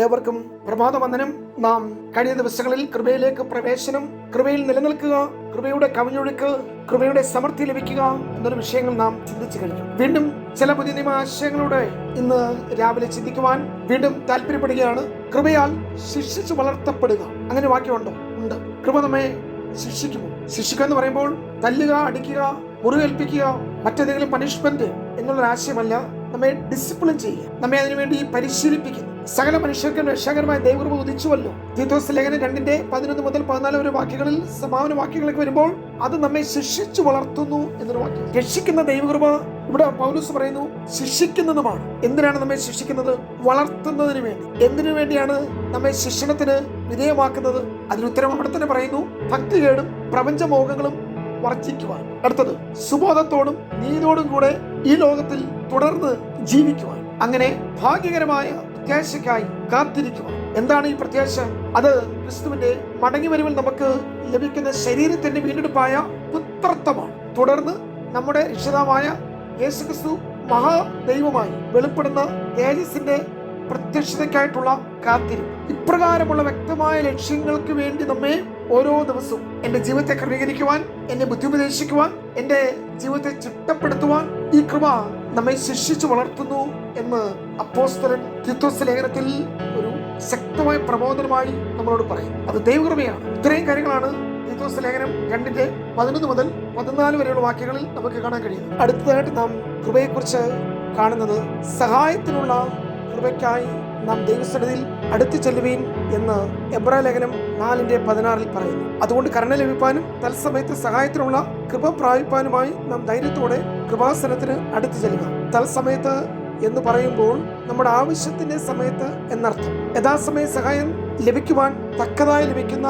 ഏവർക്കും പ്രഭാത വന്ദനം. നാം കഴിഞ്ഞ ദിവസങ്ങളിൽ കൃപയിലേക്ക് പ്രവേശനം, കൃപയിൽ നിലനിൽക്കുക, കൃപയുടെ കവിഞ്ഞൊഴുക്ക്, കൃപയുടെ സമൃദ്ധി ലഭിക്കുക എന്നൊരു വിഷയങ്ങൾ നാം ചിന്തിച്ചു കഴിഞ്ഞു. വീണ്ടും ചില പുതിയ നിയമ ആശയങ്ങളോടെ ഇന്ന് രാവിലെ ചിന്തിക്കുവാൻ വീണ്ടും താല്പര്യപ്പെടുകയാണ്. കൃപയാൽ ശിക്ഷിച്ചു വളർത്തപ്പെടുക. അങ്ങനെ വാക്യമുണ്ടോ? ഉണ്ട്. കൃപ നമ്മെ ശിക്ഷിക്കുമോ? ശിക്ഷിക്കുക എന്ന് പറയുമ്പോൾ തല്ലുക, അടിക്കുക, മുറിവേൽപ്പിക്കുക, മറ്റേതെങ്കിലും പണിഷ്മെന്റ് എന്നുള്ളൊരാശയമല്ല. നമ്മെ ഡിസിപ്ലിൻ ചെയ്യുക, നമ്മെ അതിനുവേണ്ടി പരിശീലിപ്പിക്കുന്നു. സകല മനുഷ്യർക്കും രക്ഷാകരമായ ദൈവകൃപ ഉദിച്ചുവല്ലോ. തീത്തോസ് ലേഖനം 2:11 മുതൽ 14 വരെ വാക്യങ്ങളിൽ സമാപന വാക്യങ്ങളൊക്കെ വരുമ്പോൾ അത് നമ്മെ ശിക്ഷിച്ചു വളർത്തുന്നു എന്നൊരു വാക്യം. രക്ഷിക്കുന്ന ദൈവകൃപ ഇവിടെ പൗലോസ് പറയുന്നു ശിക്ഷിക്കുന്നതുമാണ്. എന്തിനാണ് നമ്മെ ശിക്ഷിക്കുന്നത്? വളർത്തുന്നതിന് വേണ്ടി. എന്തിനു വേണ്ടിയാണ് നമ്മെ ശിക്ഷണത്തിന് വിധേയമാക്കുന്നത്? അതിനുത്തരം അവിടെ തന്നെ പറയുന്നു, ഭക്തികേടും പ്രപഞ്ചമോഹങ്ങളും വർജിക്കുവാൻ. അടുത്തത്, സുബോധത്തോടും നീതിയോടും കൂടെ ഈ ലോകത്തിൽ തുടർന്ന് ജീവിക്കുവാൻ. അങ്ങനെ ഭാഗ്യകരമായ പ്രത്യാശയ്ക്കായി കാത്തിരിക്കുവാൻ. എന്താണ് ഈ പ്രത്യാശ? അത് ക്രിസ്തുവിന്റെ മടങ്ങി വരവിൽ നമുക്ക് ലഭിക്കുന്ന ശരീരത്തിന്റെ വീണ്ടെടുപ്പായ പുത്രത്വമാണ്. തുടർന്ന് നമ്മുടെ രക്ഷിതാവായ യേശുക്രിസ്തു മഹാദൈവമായി വെളിപ്പെടുന്ന തേജസ്സിന്റെ പ്രത്യക്ഷതയ്ക്കായിട്ടുള്ള കാത്തിരിപ്പ്. ഇപ്രകാരമുള്ള വ്യക്തമായ ലക്ഷ്യങ്ങൾക്ക് വേണ്ടി നമ്മെ ഓരോ ദിവസവും എന്റെ ജീവിതത്തെ ക്രമീകരിക്കുവാൻ, എന്നെ ബുദ്ധിമുപദേശിക്കുവാൻ, എന്റെ ജീവിതത്തെ ചിട്ടപ്പെടുത്തുവാൻ ഈ കൃപ നമ്മെ ശിക്ഷിച്ചു വളർത്തുന്നു എന്ന് അപ്പോസ്തലൻ തീത്തോസ് ലേഖനത്തിൽ ഒരു ശക്തമായ പ്രബോധനമായി നമ്മളോട് പറയും. അത് ദൈവകൃപയാണ്. ഇത്രയും കാര്യങ്ങളാണ് തീത്തോസ് ലേഖനം 2:11 മുതൽ 14 വരെയുള്ള വാക്യങ്ങളിൽ നമുക്ക് കാണാൻ കഴിയും. അടുത്തതായിട്ട് നാം കൃപയെക്കുറിച്ച് കാണുന്നത്, സഹായത്തിനുള്ള കൃപയ്ക്കായി നാം ദൈവസന്നിധിയിൽ അടുത്തു ചെല്ലുവീൻ എന്ന് എബ്രായ ലേഖനം 4:16 പറയുന്നു. അതുകൊണ്ട് കരുണ ലഭിപ്പാനും തത്സമയത്ത് സഹായത്തിനുള്ള കൃപ പ്രാപിപ്പാനുമായി നാം ധൈര്യത്തോടെ കൃപാസനത്തിന് അടുത്തു ചെല്ലുക. തത്സമയത്ത് എന്ന് പറയുമ്പോൾ നമ്മുടെ ആവശ്യത്തിന്റെ സമയത്ത് എന്നർത്ഥം. യഥാസമയ സഹായം ലഭിക്കുവാൻ തക്കതായി ലഭിക്കുന്ന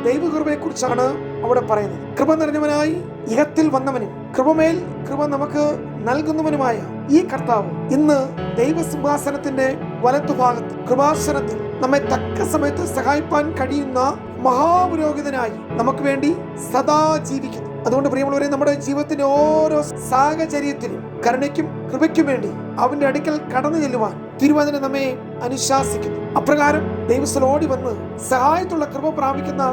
ദൈവകൃപയെ കുറിച്ചാണ് അവിടെ പറയുന്നത്. കൃപ നിറഞ്ഞവനായി ഇഹത്തിൽ വന്നവനും കൃപമേൽ കൃപ നമുക്ക് നൽകുന്നവനുമായ ഈ കർത്താവ് ഇന്ന് ദൈവസിംഹാസനത്തിന്റെ വലത്തുഭാഗത്ത് കൃപാസനത്തിൽ നമ്മെ തക്ക സമയത്ത് സഹായിപ്പാൻ കഴിയുന്ന മഹാപുരോഹിതനായി നമുക്ക് വേണ്ടി സദാ ജീവിക്കുന്നു. അതുകൊണ്ട് പ്രിയമുള്ളവരെ, നമ്മുടെ ജീവിതത്തിന്റെ ഓരോ സാഹചര്യത്തിലും കരുണയ്ക്കും കൃപയ്ക്കും വേണ്ടി അവന്റെ അടുക്കൽ കടന്നു ചെല്ലുവാൻ തിരുവചനം നമ്മെ അനുശാസിക്കുന്നു. അപ്രകാരം ദൈവത്തിൽ ഓടി വന്ന് സഹായത്തുള്ള കൃപ പ്രാപിക്കുന്ന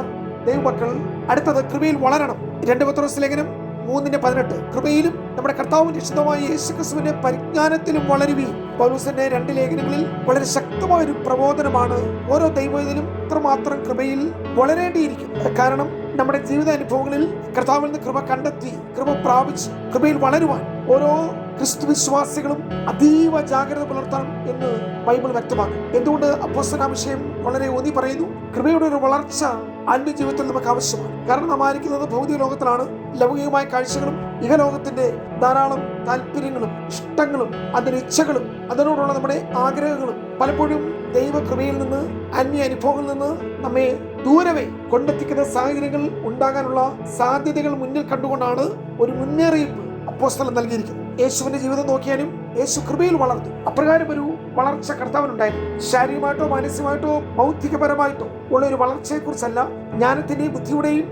ദൈവമക്കൾ അടുത്തത് കൃപയിൽ വളരണം. 2 പത്രോസ് ലേഖനം 3:18 കൃപയിലും നമ്മുടെ കർത്താവും രക്ഷിതാവായ യേശുക്രിസ്തുവിന്റെ പരിജ്ഞാനത്തിലും വളരുകയും. പൗലോസിന്റെ 2 ലേഖനങ്ങളിൽ വളരെ ശക്തമായ ഒരു പ്രബോധനമാണ്. ഓരോ ദൈവത്തിലും ഇത്രമാത്രം കൃപയിൽ വളരേണ്ടിയിരിക്കും. കാരണം നമ്മുടെ ജീവിതാനുഭവങ്ങളിൽ കർത്താവിൽ നിന്ന് കൃപ കണ്ടെത്തി, കൃപ പ്രാപിച്ച് കൃപയിൽ വളരുവാൻ ഓരോ ക്രിസ്തു വിശ്വാസികളും അതീവ ജാഗ്രത പുലർത്തണം എന്ന് ബൈബിൾ വ്യക്തമാക്കും. എന്തുകൊണ്ട് അപ്പോസ്തലൻ ആ വിഷയം വളരെ ഊന്നി പറയുന്നു? കൃപയുടെ ഒരു വളർച്ച ആത്മീയ ജീവിതത്തിൽ നമുക്ക് ആവശ്യമാണ്. കാരണം നാം ആയിരിക്കുന്നത് ഭൗതിക ലോകത്തിലാണ്. ലൗകികമായ കാഴ്ചകളും ഇഹലോകത്തിന്റെ ധാരാളം താല്പര്യങ്ങളും ഇഷ്ടങ്ങളും അതിന്റെ ഇച്ഛകളും അതിനോടുള്ള നമ്മുടെ ആഗ്രഹങ്ങളും പലപ്പോഴും ദൈവകൃപയിൽ നിന്ന്, അന്യ അനുഭവങ്ങളിൽ നിന്ന് നമ്മെ ദൂരവേ കൊണ്ടെത്തിക്കുന്ന സാഹചര്യങ്ങൾ ഉണ്ടാകാനുള്ള സാധ്യതകൾ മുന്നിൽ കണ്ടുകൊണ്ടാണ് ഒരു മുന്നറിയിപ്പ് അപ്പോസ്തലൻ നൽകിയിരിക്കുന്നത്. യേശുവിന്റെ ജീവിതം നോക്കിയാലും യേശു കൃപയിൽ വളർന്നു. അപ്രകാരം ഒരു വളർച്ച കർത്താവിനുണ്ടായിരുന്നു. ശാരീരികമായിട്ടോ മാനസികമായിട്ടോ ബൗദ്ധികപരമായിട്ടോ ഉള്ള ഒരു വളർച്ചയെക്കുറിച്ചല്ല, ജ്ഞാനത്തിന്റെയും ബുദ്ധിയുടെയും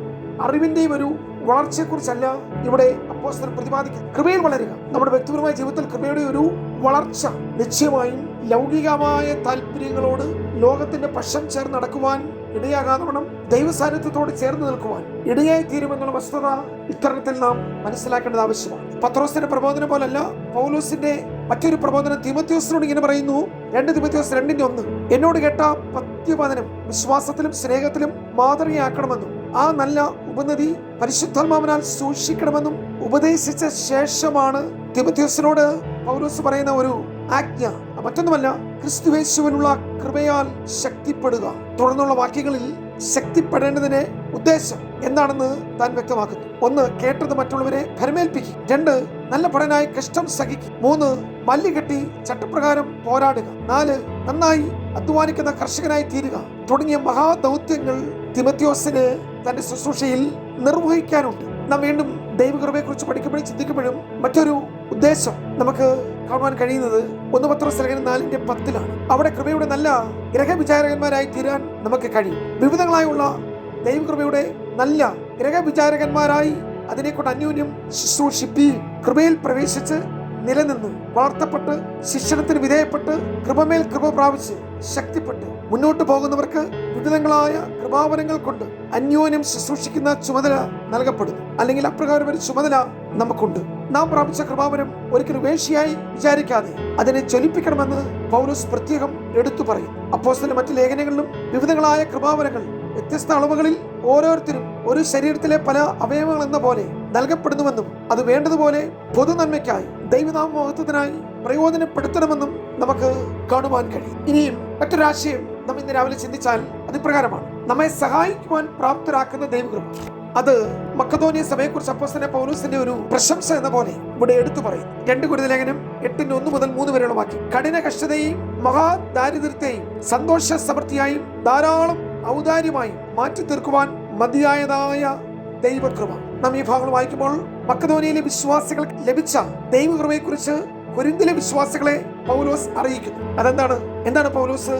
അറിവിന്റെയും ഒരു വളർച്ചയെക്കുറിച്ചല്ല ഇവിടെ അപ്പോസ്തലൻ പ്രതിപാദിക്കുന്നത്. കൃപയിൽ വളരുക. നമ്മുടെ വ്യക്തിപരമായ ജീവിതത്തിൽ കൃപയുടെ ഒരു വളർച്ച നിശ്ചയമായും ലൗകികമായ താല്പര്യങ്ങളോട് ലോകത്തിന്റെ പക്ഷം ചേർന്ന് നടക്കുവാൻ ഇടയാകാതവണ്ണം ദൈവസാന്നിധ്യത്തോട് ചേർന്ന് നിൽക്കുവാൻ ഇടയായി തീരുമെന്നുള്ള വസ്തുത ഇത്തരണത്തിൽ നാം മനസ്സിലാക്കേണ്ടത് ആവശ്യമാണ്. പത്രോസിന്റെ പ്രബോധനം പോലല്ല പൗലോസിന്റെ മറ്റൊരു പ്രബോധനം തീമോഥെയോസിനോട് ഇങ്ങനെ പറയുന്നു. 2 തീമോഥെയോസ് 2:1 എന്നോട് കേട്ട പത്യവചനം വിശ്വാസത്തിലും സ്നേഹത്തിലും മാതൃകയാക്കണമെന്നും ആ നല്ല ഉപനതി പരിശുദ്ധാത്മാവിനാൽ സൂക്ഷിക്കണമെന്നും ഉപദേശിച്ച ശേഷമാണ് തീമോഥെയോസിനോട് പൗലോസ് പറയുന്ന ഒരു ആജ്ഞ. മറ്റൊന്നുമല്ല, ക്രിസ്തുയേശുവിനുള്ള കൃപയാൽ ശക്തിപ്പെടുക. തുടർന്നുള്ള വാക്യങ്ങളിൽ ശക്തിപ്പെടേണ്ടതിന്റെ ഉദ്ദേശം എന്താണെന്ന് താൻ വ്യക്തമാക്കുന്നു. 1, കേട്ടത് മറ്റുള്ളവരെ ഭരമേൽപ്പിക്കും. 2, നല്ല ഭടനായി കഷ്ടം സഹിക്കും. 3, മല്ലുകെട്ടി ചട്ടപ്രകാരം പോരാടുക. 4, നന്നായി അധ്വാനിക്കുന്ന കർഷകനായി തീരുക. തുടങ്ങിയ മഹാദൗത്യങ്ങൾ തീമോഥെയോസിന് തന്റെ ശുശ്രൂഷയിൽ നിർവഹിക്കാനുണ്ട്. നാം വീണ്ടും ദൈവകൃപയെ കുറിച്ച് പഠിക്കുമ്പോഴും ചിന്തിക്കുമ്പോഴും മറ്റൊരു ഉദ്ദേശം നമുക്ക് കാണുവാൻ കഴിയുന്നത് 1 പത്രോസ് ലേഖനം 4:10 അവിടെ കൃപയുടെ നല്ല ഗ്രഹവിചാരകന്മാരായി തീരാൻ നമുക്ക് കഴിയും. വിവിധങ്ങളായുള്ള ദൈവകൃപയുടെ നല്ല ഗ്രഹവിചാരകന്മാരായി അതിനെക്കൊണ്ട് അന്യോന്യം ശുശ്രൂഷിപ്പി. കൃപയിൽ പ്രവേശിച്ച് നിലനിന്ന് വളർത്തപ്പെട്ട് ശിക്ഷണത്തിന് വിധേയപ്പെട്ട് കൃപമേൽ കൃപ പ്രാപിച്ച് ശക്തിപ്പെട്ട് മുന്നോട്ട് പോകുന്നവർക്ക് വിവിധങ്ങളായ കൃപാവരങ്ങൾ കൊണ്ട് അന്യോന്യം ശുശ്രൂഷിക്കുന്ന ചുമതല നൽകപ്പെടുന്നു. അല്ലെങ്കിൽ അപ്രകാരം ഒരു ചുമതല നമുക്കുണ്ട്. നാം പ്രാപിച്ച കൃപാവരം ഒരിക്കലും വേശിയായി വിചാരിക്കാതെ അതിനെ ജ്വലിപ്പിക്കണമെന്ന് പൗലോസ് പ്രത്യേകം എടുത്തു പറയും. അപ്പോസ്തലന്റെ മറ്റു ലേഖനങ്ങളിലും വിവിധങ്ങളായ കൃപാവരങ്ങൾ വ്യത്യസ്ത അളവുകളിൽ ഓരോരുത്തരും ഒരു ശരീരത്തിലെ പല അവയവങ്ങൾ എന്ന പോലെ നൽകപ്പെടുന്നുവെന്നും അത് വേണ്ടതുപോലെ പൊതുനന്മയ്ക്കായി ദൈവനാമ മഹത്വത്തിനായി പ്രയോജനപ്പെടുത്തണമെന്നും നമുക്ക് കാണുവാൻ കഴിയും. ഇനിയും മറ്റൊരാശയം നാം ഇന്ന് രാവിലെ ചിന്തിച്ചാൽ അതിപ്രകാരമാണ്: നമ്മെ സഹായിക്കുവാൻ പ്രാപ്തരാക്കുന്ന ദൈവകൃപ. അത് മക്കദോനിയ സഭയെക്കുറിച്ച് അപ്പോസ്തലനായ പൗലോസിന്റെ ഒരു പ്രശംസ എന്ന പോലെ ഇവിടെ എടുത്തു പറയും. 2 കൊരിന്ത്യർ ലേഖനം 8:1 മുതൽ 3 വരെയുള്ള വാക്യം: കഠിന കഷ്ടതയെയും മഹാദാരിദ്ര്യത്തെയും സന്തോഷ സമൃദ്ധിയായും ധാരാളം ഔദാര്യമായും മാറ്റി തീർക്കുവാൻ മതിയായതായ ദൈവകൃപ. നാം ഈ ഭാഗങ്ങൾ വായിക്കുമ്പോൾ മക്കദോനിയയിലെ വിശ്വാസികൾക്ക് ലഭിച്ച ദൈവകൃപയെക്കുറിച്ച് കൊരിന്ത്യയിലെ വിശ്വാസികളെ പൗലോസ് അറിയിക്കുന്നു. എന്താണ് പൗലോസ്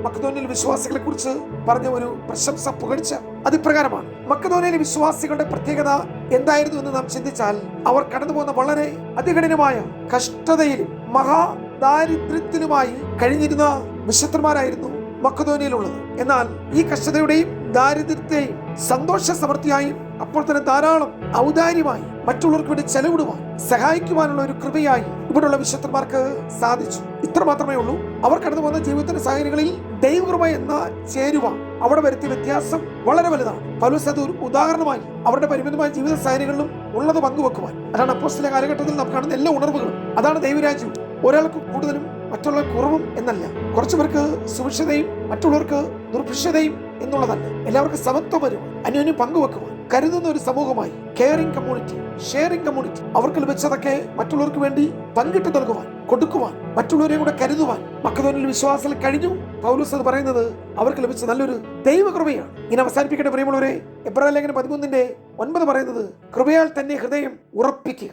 മക്കദോനിയയിലെ വിശ്വാസികളെ കുറിച്ച് പറഞ്ഞ ഒരു പ്രശംസ, പുകഴ്ച? അതിപ്രകാരമാണ്. മക്കദോനിയയിലെ വിശ്വാസികളുടെ പ്രത്യേകത എന്തായിരുന്നു എന്ന് നാം ചിന്തിച്ചാൽ, അവർ കടന്നു പോകുന്ന വളരെ അതികഠിനമായ കഷ്ടതയിലും മഹാദാരിദ്ര്യത്തിലുമായി കഴിഞ്ഞിരുന്ന വിശുദ്ധന്മാരായിരുന്നു മക്കദോനിയയിലുള്ളത്. എന്നാൽ ഈ കഷ്ടതയുടെയും ദാരിദ്ര്യത്തെയും സന്തോഷ സമൃദ്ധിയായും അപ്പോൾ തന്നെ ധാരാളം ഔദാര്യമായി മറ്റുള്ളവർക്ക് വേണ്ടി ചെലവിടുവാൻ സഹായിക്കുവാനുള്ള ഒരു കൃപയായി ഇവിടെയുള്ള വിശുദ്ധന്മാർക്ക് സാധിച്ചു. ഇത്ര മാത്രമേ ഉള്ളൂ. അവർ കടന്നു പോകുന്ന ജീവിതത്തിന്റെ സാഹചര്യങ്ങളിൽ ദൈവകൃപ എന്ന ചേരുവ അവിടെ വരുത്തിയ വ്യത്യാസം വളരെ വലുതാണ്. പൗലോസ് അത് ഒരു ഉദാഹരണമായി അവരുടെ പരിമിതമായ ജീവിത സാഹചര്യങ്ങളിലും ഉള്ളത് പങ്കുവെക്കുവാൻ. അതാണ് അപ്പോസ്തല കാലഘട്ടത്തിൽ നാം കാണുന്ന എല്ലാ ഉണർവുകളും. അതാണ് ദൈവരാജ്യം. ഒരാൾക്ക് കൂടുതലും മറ്റുള്ള കുറവും എന്നല്ല. കുറച്ചു പേർക്ക് സുഭിക്ഷതയും മറ്റുള്ളവർക്ക് ദുർഭിക്ഷതയും എന്നുള്ളതല്ല. എല്ലാവർക്കും സമത്വം വരും, അന്യോന്യം പങ്കുവെക്കുവാൻ കരുതുന്ന ഒരു സമൂഹമായി, കെയറിംഗ് കമ്മ്യൂണിറ്റി, ഷെയറിംഗ് കമ്മ്യൂണിറ്റി. അവർക്ക് ലഭിച്ചതൊക്കെ മറ്റുള്ളവർക്ക് വേണ്ടി പങ്കിട്ട് നൽകുവാൻ, കൊടുക്കുവാൻ, മറ്റുള്ളവരെയും കൂടെ കരുതുവാൻ മക്കദോനിയയിൽ വിശ്വാസത്തിൽ കഴിഞ്ഞു. പൗലോസ് അത് പറയുന്നത് അവർക്ക് ലഭിച്ച നല്ലൊരു ദൈവകൃപയാണ്. ഇനി അവസാനിപ്പിക്കേണ്ട പ്രിയമുള്ളവരെ, എബ്രായ ലേഖനം 13:9 പറയുന്നത്, കൃപയാൽ തന്നെ ഹൃദയം ഉറപ്പിക്കുക.